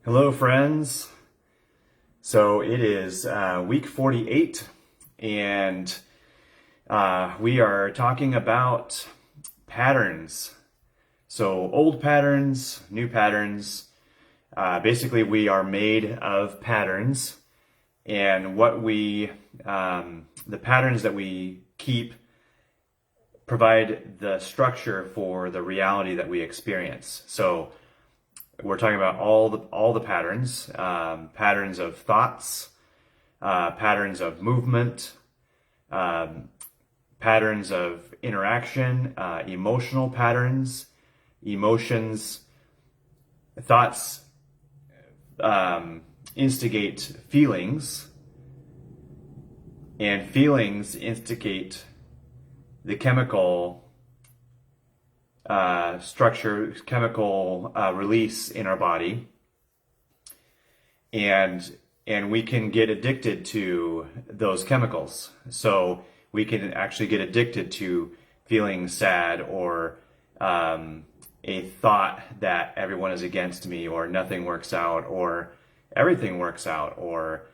Hello, friends. So it is week 48, and we are talking about patterns. So old patterns, new patterns. Basically, we are made of patterns, and the patterns that we keep provide the structure for the reality that we experience. So we're talking about all the patterns, patterns of thoughts, patterns of movement, patterns of interaction, emotional patterns, emotions, thoughts instigate feelings, and feelings instigate the chemical chemical release in our body, and we can get addicted to those chemicals. So we can actually get addicted to feeling sad, or a thought that everyone is against me, or nothing works out, or everything works out, or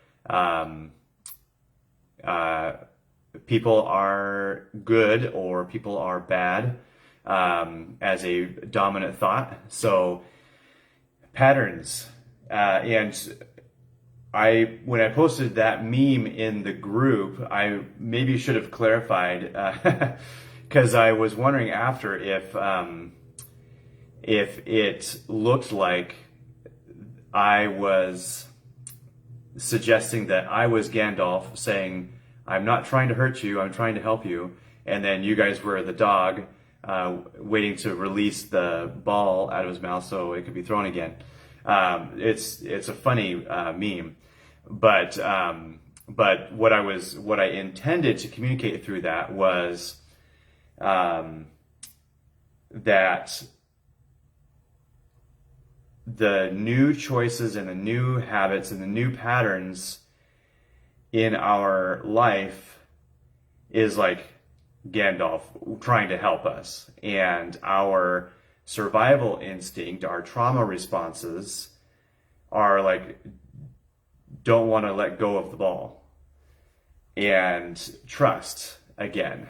people are good or people are bad, as a dominant thought. So patterns, and when I posted that meme in the group, I maybe should have clarified, because I was wondering after if it looked like I was suggesting that I was Gandalf saying, "I'm not trying to hurt you, I'm trying to help you," and then you guys were the dog waiting to release the ball out of his mouth so it could be thrown again. It's a funny meme, but what I intended to communicate through that was that the new choices and the new habits and the new patterns in our life is like Gandalf trying to help us, and our survival instinct, our trauma responses are like, don't want to let go of the ball and trust again.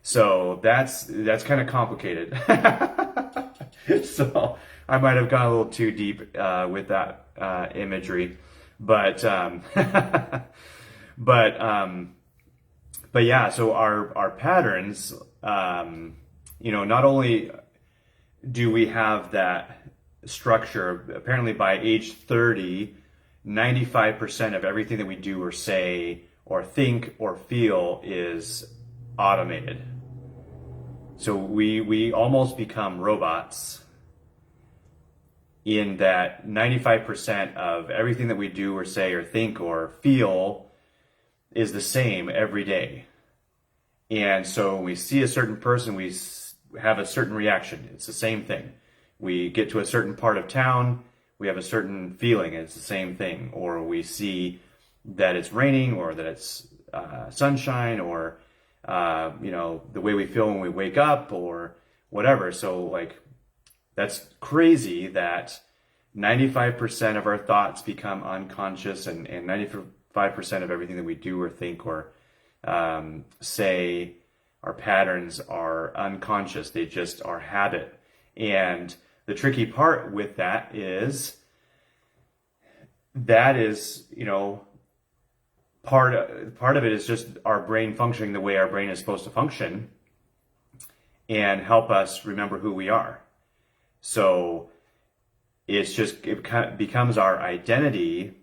So that's kind of complicated. So I might have gone a little too deep with that imagery, but but yeah, so our patterns, not only do we have that structure, apparently by age 30, 95% of everything that we do or say or think or feel is automated. So we almost become robots, in that 95% of everything that we do or say or think or feel is the same every day. And so when we see a certain person, we have a certain reaction. It's the same thing. We get to a certain part of town, we have a certain feeling, and it's the same thing. Or we see that it's raining, or that it's sunshine, or the way we feel when we wake up, or whatever. So like, that's crazy that 95% of our thoughts become unconscious, and 95% of everything that we do or think or say, our patterns are unconscious. They just are habit. And the tricky part with that is part of it is just our brain functioning the way our brain is supposed to function, and help us remember who we are. So it kind of becomes our identity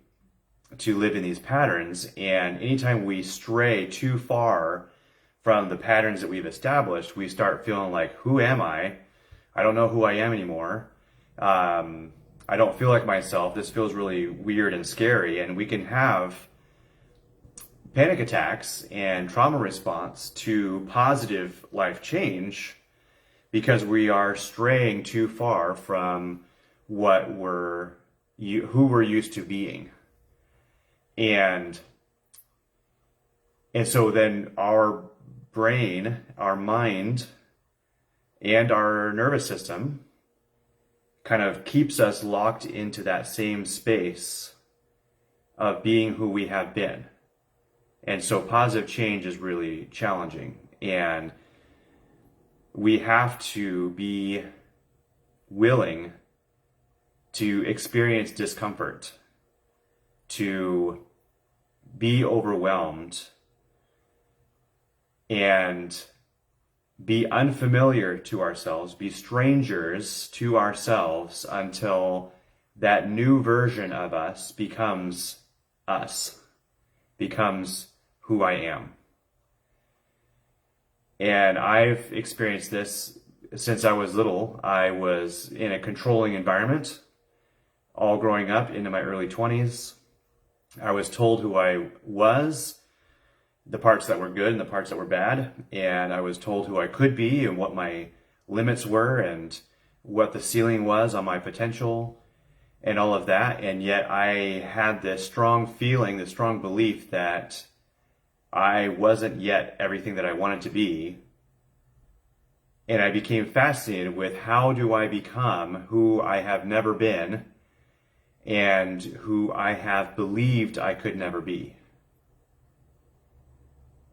to live in these patterns. And anytime we stray too far from the patterns that we've established, we start feeling like, who am I? I don't know who I am anymore. I don't feel like myself. This feels really weird and scary. And we can have panic attacks and trauma response to positive life change, because we are straying too far from who we're used to being. And so then our brain, our mind, and our nervous system kind of keeps us locked into that same space of being who we have been. And so positive change is really challenging. And we have to be willing to experience discomfort, to be overwhelmed, and be unfamiliar to ourselves, be strangers to ourselves until that new version of us, becomes who I am. And I've experienced this since I was little. I was in a controlling environment all growing up into my early 20s. I was told who I was, the parts that were good and the parts that were bad, and I was told who I could be and what my limits were and what the ceiling was on my potential and all of that. And yet I had this strong feeling, this strong belief that I wasn't yet everything that I wanted to be. And I became fascinated with, how do I become who I have never been and who I have believed I could never be?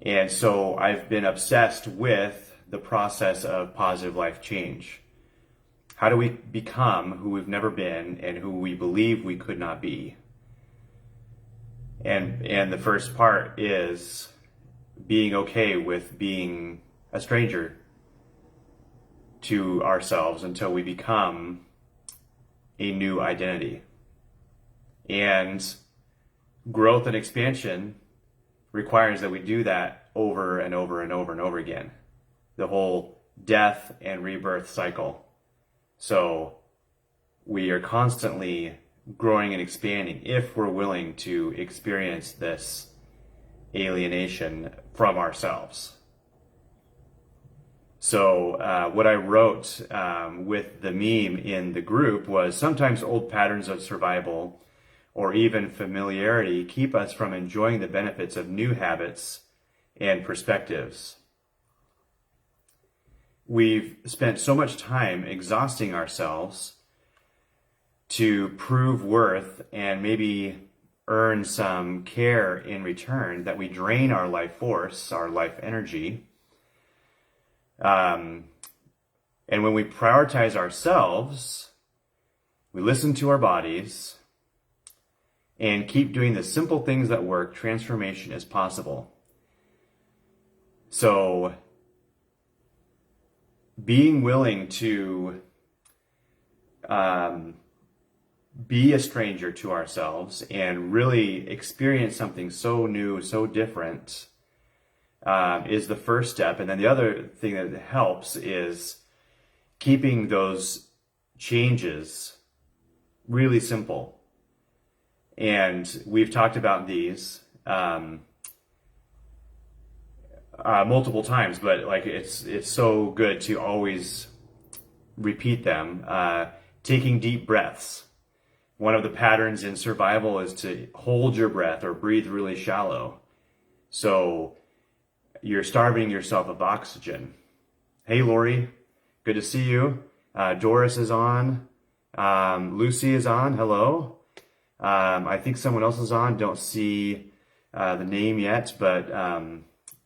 And so I've been obsessed with the process of positive life change. How do we become who we've never been and who we believe we could not be? And the first part is being okay with being a stranger to ourselves until we become a new identity. And growth and expansion requires that we do that over and over and over and over again. The whole death and rebirth cycle. So we are constantly growing and expanding if we're willing to experience this alienation from ourselves. So what I wrote with the meme in the group was, sometimes old patterns of survival or even familiarity keep us from enjoying the benefits of new habits and perspectives. We've spent so much time exhausting ourselves to prove worth and maybe earn some care in return that we drain our life force, our life energy. And when we prioritize ourselves, we listen to our bodies and keep doing the simple things that work, transformation is possible. So being willing to be a stranger to ourselves and really experience something so new, so different, is the first step. And then the other thing that helps is keeping those changes really simple. And we've talked about these multiple times, but like it's so good to always repeat them. Taking deep breaths. One of the patterns in survival is to hold your breath or breathe really shallow. So you're starving yourself of oxygen. Hey, Lori, good to see you. Doris is on. Lucy is on. Hello. I think someone else is on. Don't see the name yet, but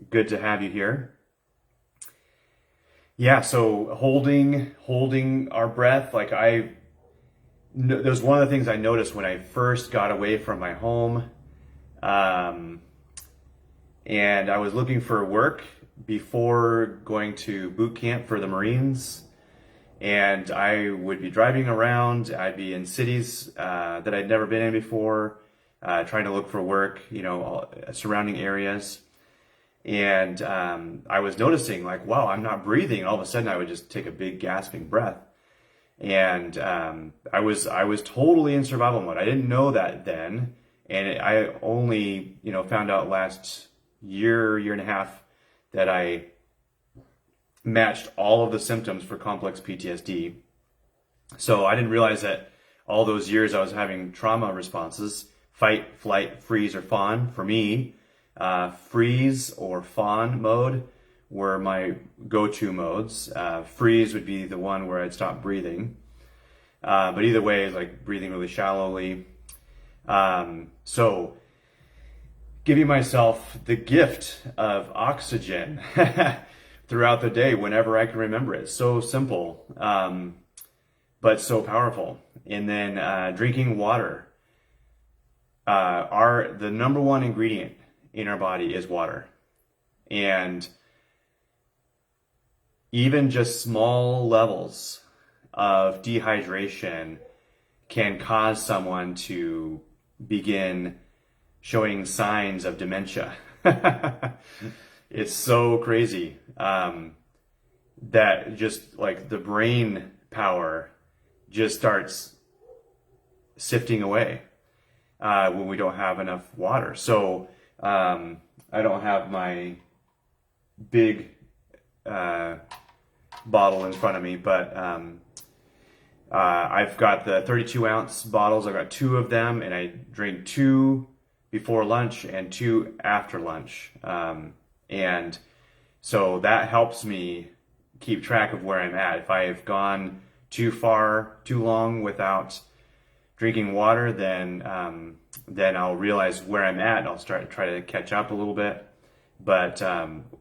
good to have you here. Yeah, so holding our breath. Like there's one of the things I noticed when I first got away from my home, and I was looking for work before going to boot camp for the Marines. And I would be driving around. I'd be in cities that I'd never been in before, trying to look for work, surrounding areas. And I was noticing, like, wow, I'm not breathing. And all of a sudden, I would just take a big gasping breath. And I was totally in survival mode. I didn't know that then, and I only found out last year and a half that I matched all of the symptoms for complex PTSD. So I didn't realize that all those years I was having trauma responses: fight, flight, freeze, or fawn. For me, freeze or fawn mode were my go-to modes. Freeze would be the one where I'd stop breathing. But either way, it's like breathing really shallowly. So giving myself the gift of oxygen throughout the day whenever I can remember it. So simple, but so powerful. And then drinking water. The number one ingredient in our body is water. And even just small levels of dehydration can cause someone to begin showing signs of dementia. It's so crazy that just like the brain power just starts sifting away when we don't have enough water. So I don't have my big bottle in front of me, but I've got the 32-ounce bottles. I've got 2 of them, and I drink 2 before lunch and 2 after lunch. And so that helps me keep track of where I'm at. If I have gone too long without drinking water, then I'll realize where I'm at and I'll try to catch up a little bit. But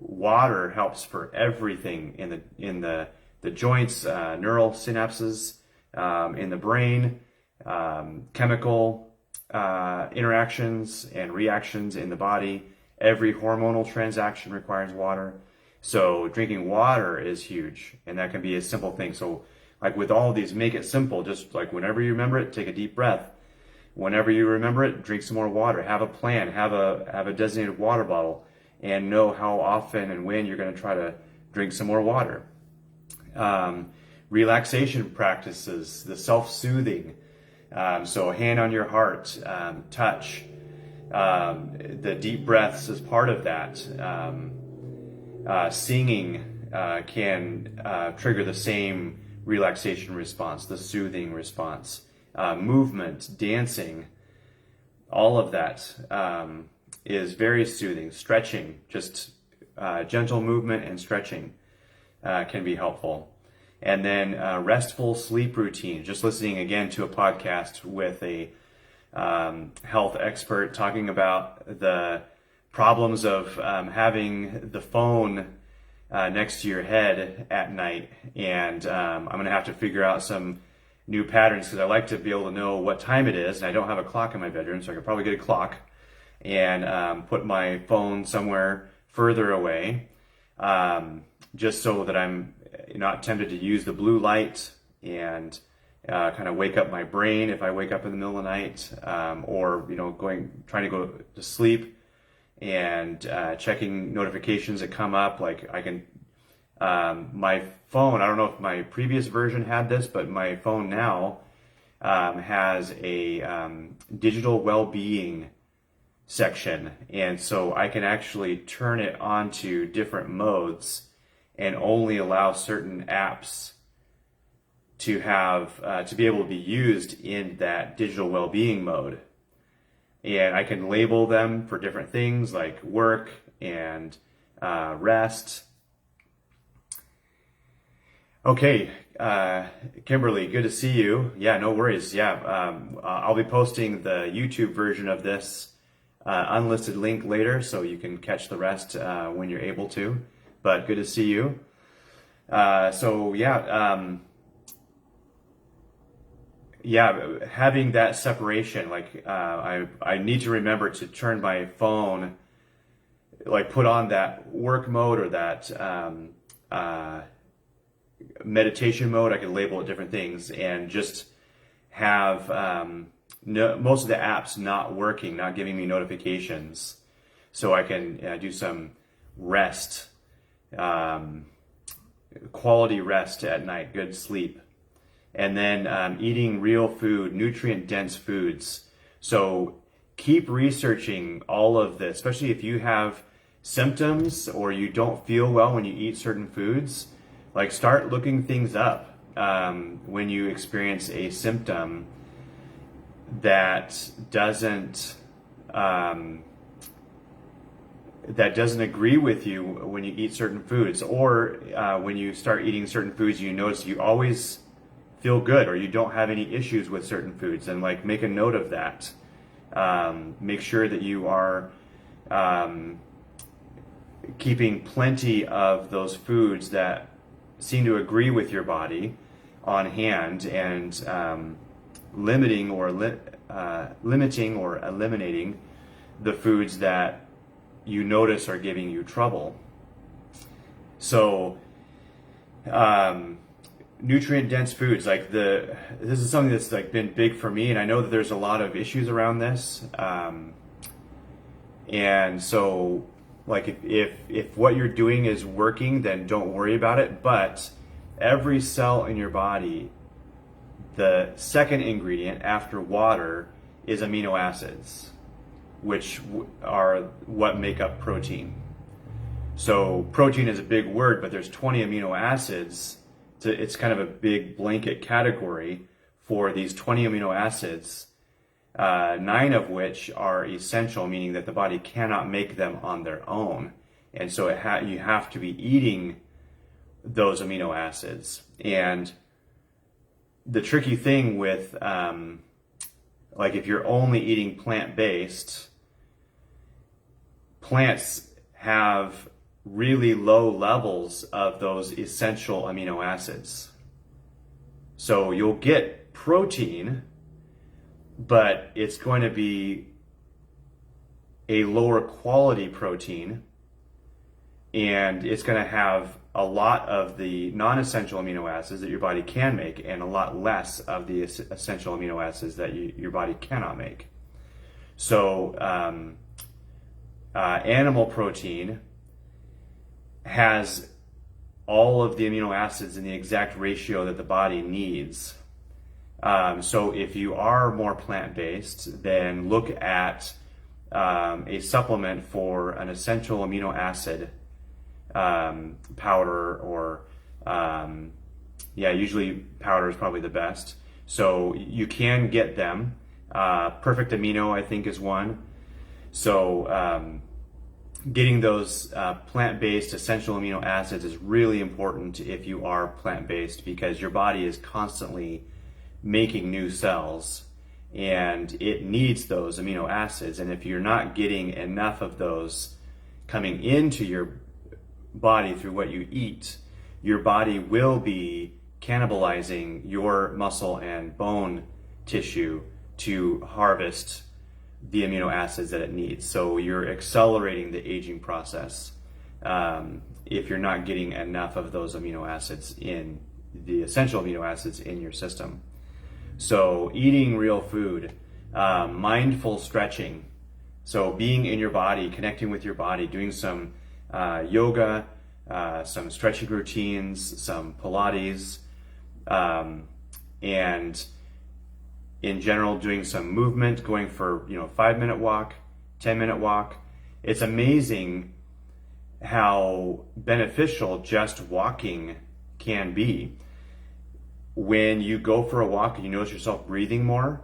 water helps for everything in the joints, neural synapses, in the brain, chemical interactions and reactions in the body. Every hormonal transaction requires water. So drinking water is huge, and that can be a simple thing. So like with all of these, make it simple. Just like whenever you remember it, take a deep breath. Whenever you remember it, drink some more water. Have a plan. Have a designated water bottle, and know how often and when you're going to try to drink some more water. Relaxation practices, the self-soothing. So hand on your heart, touch. The deep breaths is part of that. Singing can trigger the same relaxation response, the soothing response. Movement, dancing, all of that is very soothing. Stretching, just gentle movement and stretching can be helpful. And then restful sleep routine, just listening again to a podcast with a health expert talking about the problems of having the phone next to your head at night. And I'm going to have to figure out some new patterns because I like to be able to know what time it is. And I don't have a clock in my bedroom, so I could probably get a clock and put my phone somewhere further away, just so that I'm not tempted to use the blue light and kind of wake up my brain if I wake up in the middle of the night, or trying to go to sleep and checking notifications that come up. Like I can, my phone, I don't know if my previous version had this, but my phone now has a digital well-being section, and so I can actually turn it onto different modes and only allow certain apps to have to be able to be used in that digital well-being mode. And I can label them for different things like work and rest. Okay, Kimberly, good to see you. Yeah, no worries. Yeah, I'll be posting the YouTube version of this unlisted link later, so you can catch the rest when you're able to. But good to see you. Having that separation, like I need to remember to turn my phone, like put on that work mode or that meditation mode. I can label it different things and just have most of the apps not working, not giving me notifications, so I can do some rest, quality rest at night, good sleep. And then eating real food, nutrient-dense foods. So keep researching all of this, especially if you have symptoms or you don't feel well when you eat certain foods. Like start looking things up when you experience a symptom that doesn't agree with you when you eat certain foods, or when you start eating certain foods, you notice you always feel good, or you don't have any issues with certain foods, and like make a note of that. Make sure that you are keeping plenty of those foods that seem to agree with your body on hand, and limiting or eliminating the foods that you notice are giving you trouble. So nutrient dense foods, like this is something that's like been big for me, and I know that there's a lot of issues around this, and so like if what you're doing is working, then don't worry about it. But every cell in your body, the second ingredient after water is amino acids, which are what make up protein. So protein is a big word, but there's 20 amino acids. It's kind of a big blanket category for these 20 amino acids, 9 of which are essential, meaning that the body cannot make them on their own. And so you have to be eating those amino acids. And the tricky thing with, like if you're only eating plant-based, plants have really low levels of those essential amino acids. So you'll get protein, but it's going to be a lower quality protein, and it's going to have a lot of the non-essential amino acids that your body can make, and a lot less of the essential amino acids that your body cannot make. So animal protein has all of the amino acids in the exact ratio that the body needs. So if you are more plant-based, then look at a supplement for an essential amino acid powder, or usually powder is probably the best. So you can get them. Perfect Amino, I think, is one. So getting those plant-based essential amino acids is really important if you are plant-based, because your body is constantly making new cells and it needs those amino acids. And if you're not getting enough of those coming into your body through what you eat, your body will be cannibalizing your muscle and bone tissue to harvest the amino acids that it needs. So you're accelerating the aging process if you're not getting enough of those amino acids, in the essential amino acids in your system. So eating real food, mindful stretching, so being in your body, connecting with your body, doing some yoga, some stretching routines, some Pilates, and in general doing some movement, going for 5-minute walk, 10-minute walk. It's amazing how beneficial just walking can be. When you go for a walk and you notice yourself breathing more,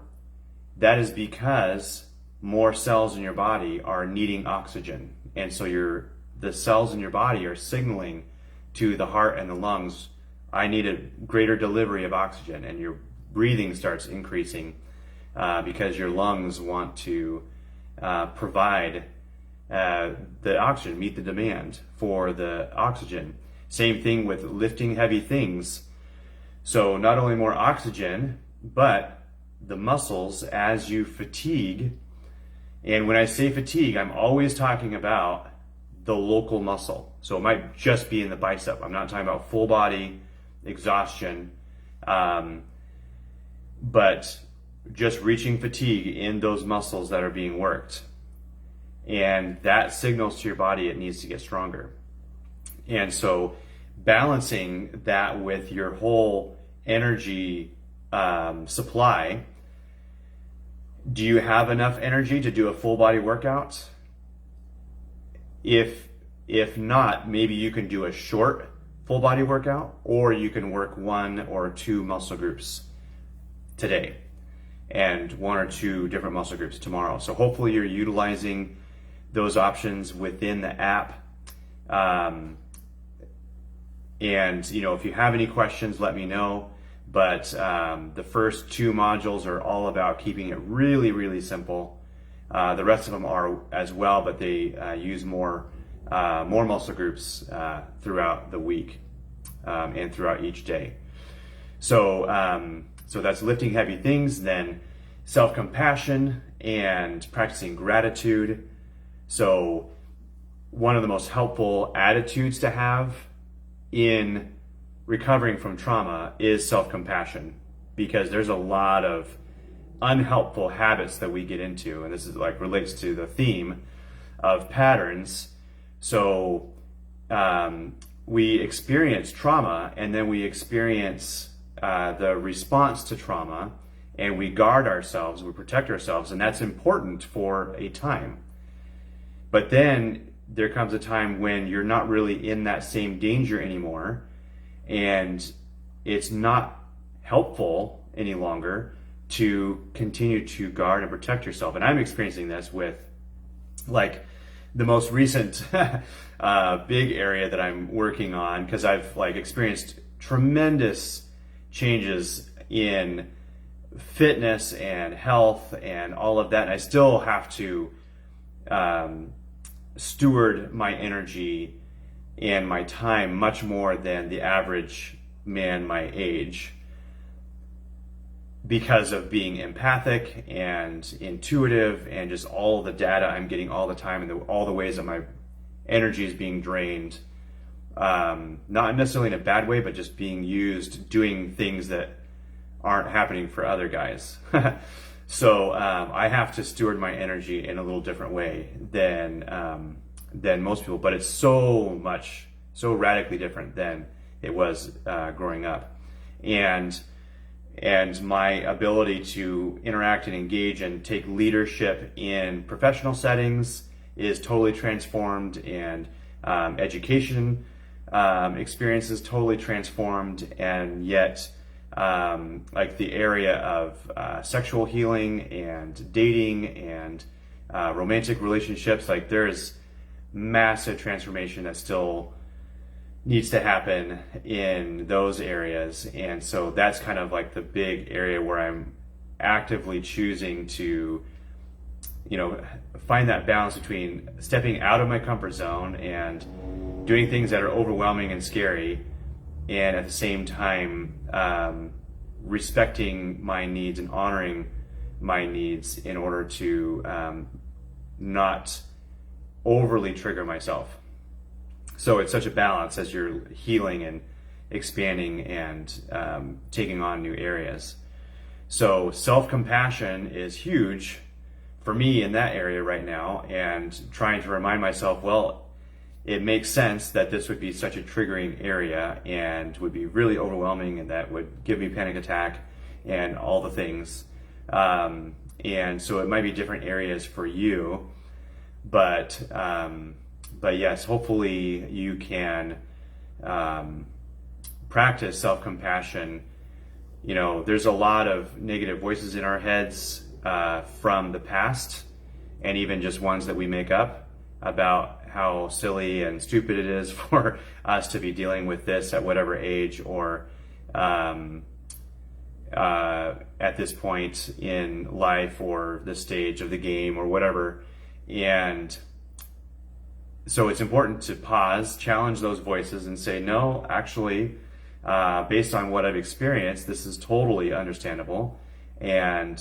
that is because more cells in your body are needing oxygen. And so the cells in your body are signaling to the heart and the lungs, I need a greater delivery of oxygen, and your breathing starts increasing because your lungs want to provide the oxygen, meet the demand for the oxygen. Same thing with lifting heavy things. So not only more oxygen, but the muscles, as you fatigue, and when I say fatigue, I'm always talking about the local muscle. So it might just be in the bicep. I'm not talking about full body exhaustion, but just reaching fatigue in those muscles that are being worked. And that signals to your body it needs to get stronger. And so balancing that with your whole energy supply. Do you have enough energy to do a full body workout? If not, maybe you can do a short full body workout, or you can work 1 or 2 muscle groups today and 1 or 2 different muscle groups tomorrow. So hopefully you're utilizing those options within the app. And if you have any questions, let me know. But the first 2 modules are all about keeping it really, really simple. The rest of them are as well, but they use more muscle groups throughout the week and throughout each day. So that's lifting heavy things, then self-compassion and practicing gratitude. So one of the most helpful attitudes to have in recovering from trauma is self-compassion, because there's a lot of unhelpful habits that we get into, and this is like relates to the theme of patterns. So we experience trauma, and then we experience the response to trauma, and we guard ourselves, we protect ourselves, and that's important for a time. But then there comes a time when you're not really in that same danger anymore, and it's not helpful any longer to continue to guard and protect yourself. And I'm experiencing this with like the most recent big area that I'm working on, because I've like experienced tremendous changes in fitness and health and all of that, and I still have to steward my energy and my time much more than the average man my age, because of being empathic and intuitive and just all the data I'm getting all the time, and all the ways that my energy is being drained, not necessarily in a bad way, but just being used doing things that aren't happening for other guys. So I have to steward my energy in a little different way than most people, but it's so radically different than it was growing up. And my ability to interact and engage and take leadership in professional settings is totally transformed, and education experience is totally transformed, and yet like the area of sexual healing and dating and romantic relationships, like there's massive transformation that still needs to happen in those areas. And so that's kind of like the big area where I'm actively choosing to, find that balance between stepping out of my comfort zone and doing things that are overwhelming and scary, and at the same time respecting my needs and honoring my needs in order to not overly trigger myself. So it's such a balance as you're healing and expanding and taking on new areas. So self-compassion is huge for me in that area right now, and trying to remind myself, well, it makes sense that this would be such a triggering area and would be really overwhelming, and that would give me panic attack and all the things. And so it might be different areas for you, but yes, hopefully you can practice self-compassion. There's a lot of negative voices in our heads from the past, and even just ones that we make up about how silly and stupid it is for us to be dealing with this at whatever age, or at this point in life, or the stage of the game, or whatever. And so it's important to pause, challenge those voices, and say, no, actually, based on what I've experienced, this is totally understandable. And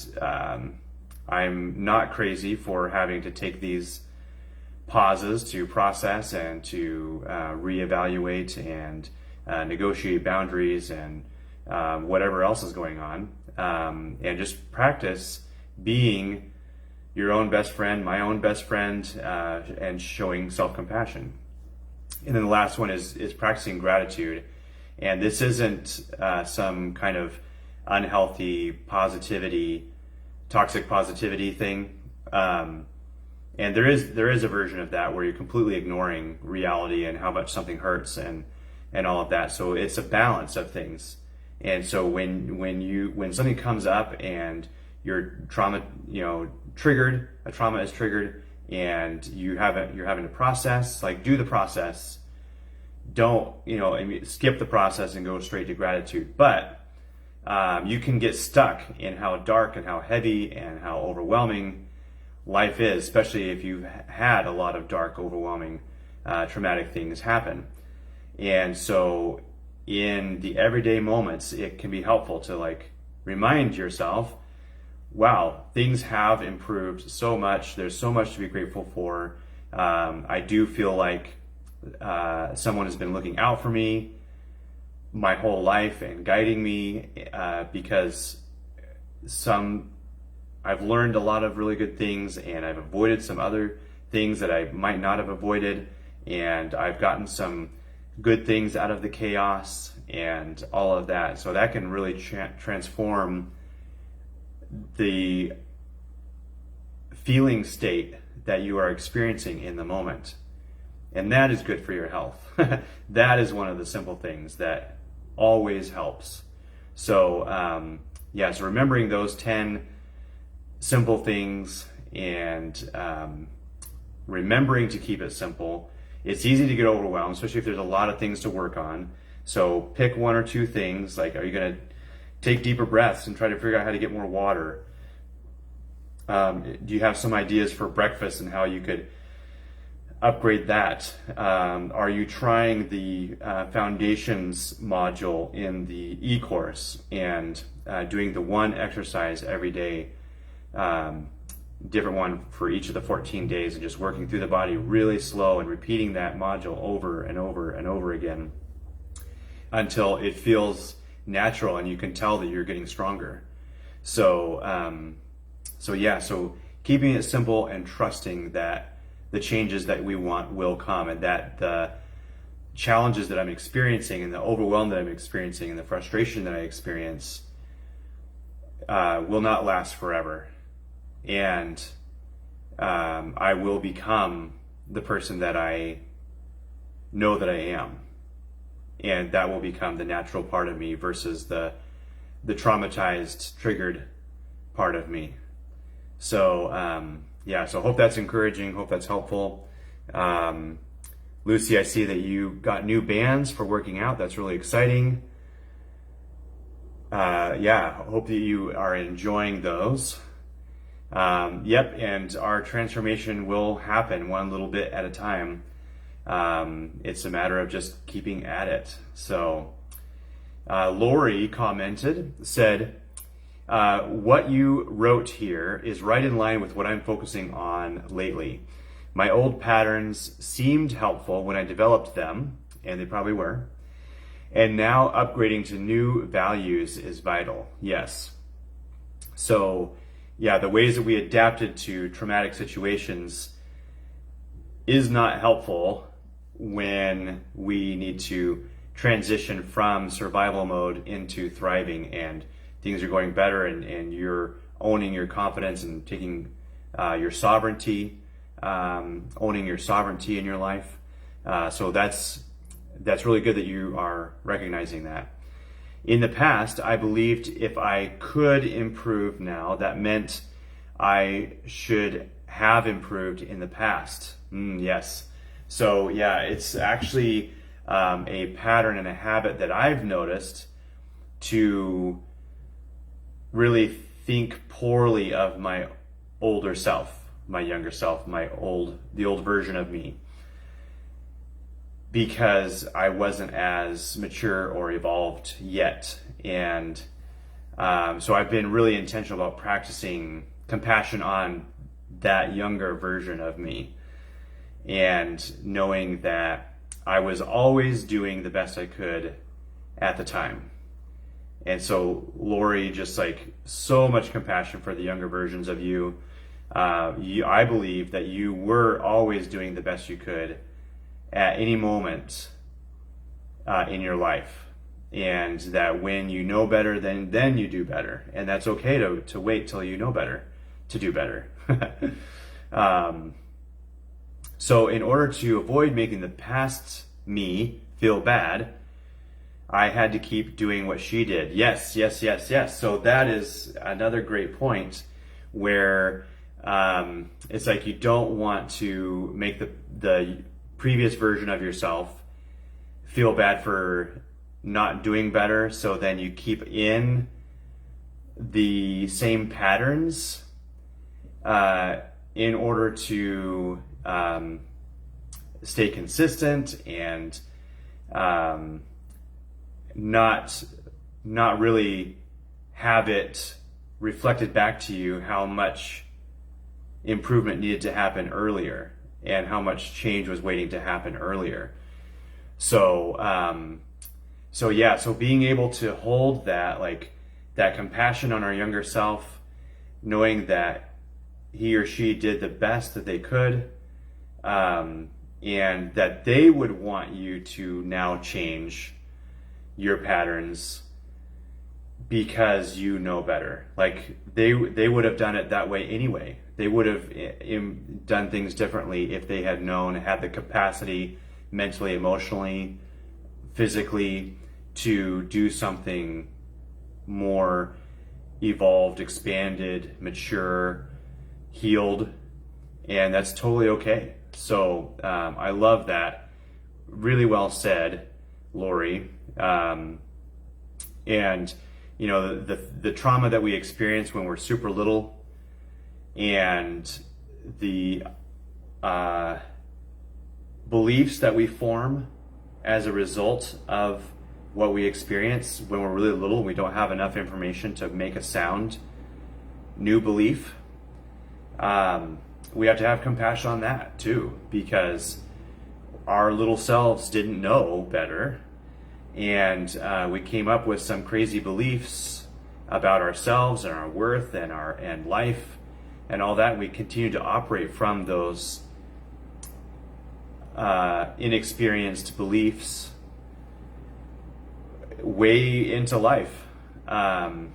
I'm not crazy for having to take these pauses to process and to reevaluate and negotiate boundaries and whatever else is going on. And just practice being your own best friend, my own best friend, and showing self-compassion. And then the last one is practicing gratitude. And this isn't some kind of unhealthy positivity, toxic positivity thing. And there is a version of that where you're completely ignoring reality and how much something hurts and all of that. So it's a balance of things. And so when something comes up and your trauma, triggered, a trauma is triggered, and you're having to process, like, do the process. Don't, skip the process and go straight to gratitude. But you can get stuck in how dark and how heavy and how overwhelming life is, especially if you've had a lot of dark, overwhelming, traumatic things happen. And so in the everyday moments, it can be helpful to like remind yourself, wow, things have improved so much. There's so much to be grateful for. I do feel like someone has been looking out for me my whole life and guiding me, because I've learned a lot of really good things, and I've avoided some other things that I might not have avoided, and I've gotten some good things out of the chaos and all of that. So that can really transform the feeling state that you are experiencing in the moment. And that is good for your health. That is one of the simple things that always helps. So, so remembering those 10 simple things and remembering to keep it simple. It's easy to get overwhelmed, especially if there's a lot of things to work on. So pick one or two things, like are you going to take deeper breaths and try to figure out how to get more water? Do you have some ideas for breakfast and how you could upgrade that? Are you trying the foundations module in the e-course and doing the one exercise every day, different one for each of the 14 days, and just working through the body really slow and repeating that module over and over and over again until it feels natural and you can tell that you're getting stronger. So keeping it simple and trusting that the changes that we want will come, and that the challenges that I'm experiencing and the overwhelm that I'm experiencing and the frustration that I experience will not last forever. And I will become the person that I know that I am. And that will become the natural part of me versus the traumatized, triggered part of me. So, so hope that's encouraging. Hope that's helpful. Lucy, I see that you got new bands for working out. That's really exciting. Hope that you are enjoying those. And our transformation will happen one little bit at a time. It's a matter of just keeping at it. So, Lori said, what you wrote here is right in line with what I'm focusing on lately. My old patterns seemed helpful when I developed them, and they probably were. And now upgrading to new values is vital. Yes. So, the ways that we adapted to traumatic situations is not helpful when we need to transition from survival mode into thriving, and things are going better, and you're owning your confidence and taking your sovereignty, owning your sovereignty in your life. So that's really good that you are recognizing that. In the past, I believed if I could improve now, that meant I should have improved in the past. Yes. So it's actually a pattern and a habit that I've noticed to really think poorly of my older self, my younger self, the old version of me, because I wasn't as mature or evolved yet. And so I've been really intentional about practicing compassion on that younger version of me, and knowing that I was always doing the best I could at the time. And so, Lori, just like so much compassion for the younger versions of you. I believe that you were always doing the best you could at any moment in your life, and that when you know better, then you do better, and that's okay to wait till you know better to do better. So in order to avoid making the past me feel bad, I had to keep doing what she did. Yes. So that is another great point where it's like you don't want to make the previous version of yourself feel bad for not doing better. So then you keep in the same patterns in order to stay consistent and not really have it reflected back to you how much improvement needed to happen earlier and how much change was waiting to happen earlier. So being able to hold that, like, that compassion on our younger self, knowing that he or she did the best that they could, and that they would want you to now change your patterns because you know better. Like, they would have done it that way anyway. They would have done things differently if they had known, had the capacity mentally, emotionally, physically, to do something more evolved, expanded, mature, healed, and that's totally okay. So I love that. Really well said, Lori. And you know, the trauma that we experience when we're super little, and the beliefs that we form as a result of what we experience when we're really little, we don't have enough information to make a sound new belief. We have to have compassion on that too, because our little selves didn't know better, and we came up with some crazy beliefs about ourselves and our worth and life and all that. We continue to operate from those inexperienced beliefs way into life, and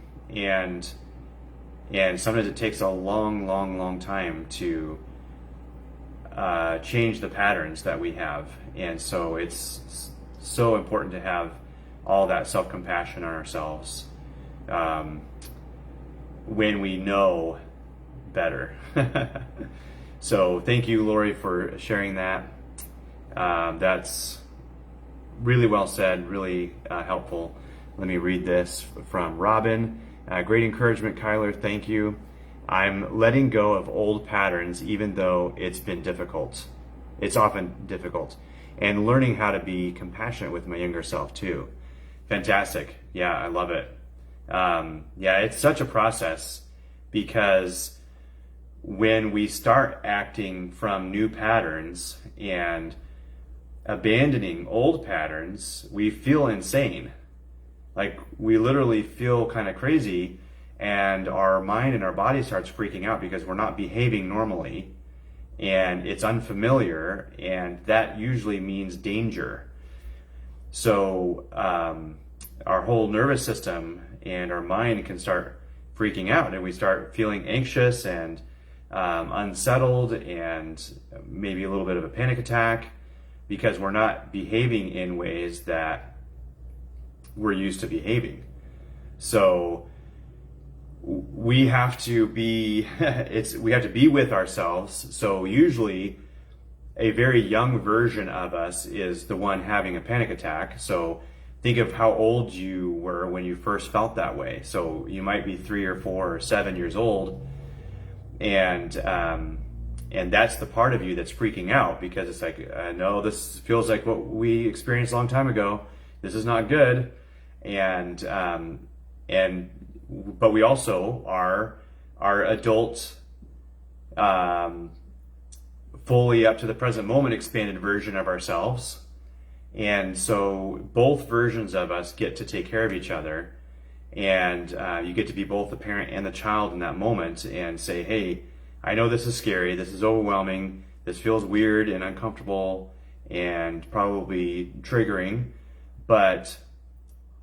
sometimes it takes a long time to change the patterns that we have. And so it's so important to have all that self-compassion on ourselves when we know better. So thank you, Lori, for sharing that. That's really well said, really helpful. Let me read this from Robin. Great encouragement, Kyler. Thank you. I'm letting go of old patterns, even though it's been difficult. It's often difficult. And learning how to be compassionate with my younger self too. Fantastic. Yeah, I love it. Yeah, it's such a process, because when we start acting from new patterns and abandoning old patterns, we feel insane. Like, we literally feel kind of crazy, and our mind and our body starts freaking out because we're not behaving normally, and it's unfamiliar, and that usually means danger. So our whole nervous system and our mind can start freaking out, and we start feeling anxious and unsettled, and maybe a little bit of a panic attack, because we're not behaving in ways that we're used to behaving. So we have to be we have to be with ourselves. So usually a very young version of us is the one having a panic attack. So think of how old you were when you first felt that way. So you might be 3 or 4 or 7 years old, and that's the part of you that's freaking out, because it's like, no, this feels like what we experienced a long time ago. This is not good. But we also are our adult, fully up to the present moment expanded version of ourselves. And so both versions of us get to take care of each other, and you get to be both the parent and the child in that moment, and say, hey, I know this is scary, this is overwhelming, this feels weird and uncomfortable and probably triggering, but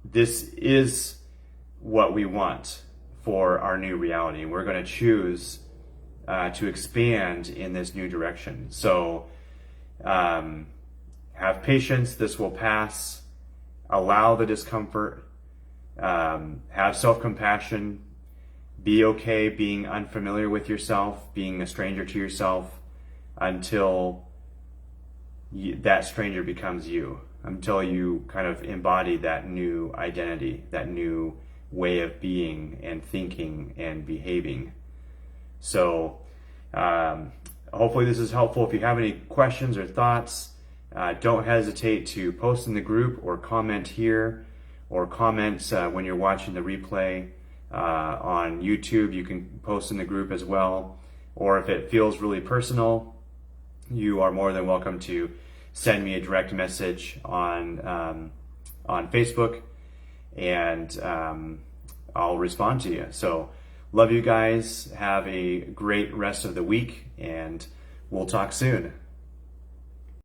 this is what we want for our new reality. We're going to choose to expand in this new direction. So have patience, this will pass. Allow the discomfort. Have self-compassion. Be okay being unfamiliar with yourself, being a stranger to yourself, until that stranger becomes you, until you kind of embody that new identity, that new way of being and thinking and behaving. So hopefully this is helpful. If you have any questions or thoughts, don't hesitate to post in the group or comment here, or comment when you're watching the replay on YouTube. You can post in the group as well. Or if it feels really personal, you are more than welcome to send me a direct message on Facebook, and I'll respond to you. So love you guys. Have a great rest of the week, and we'll talk soon.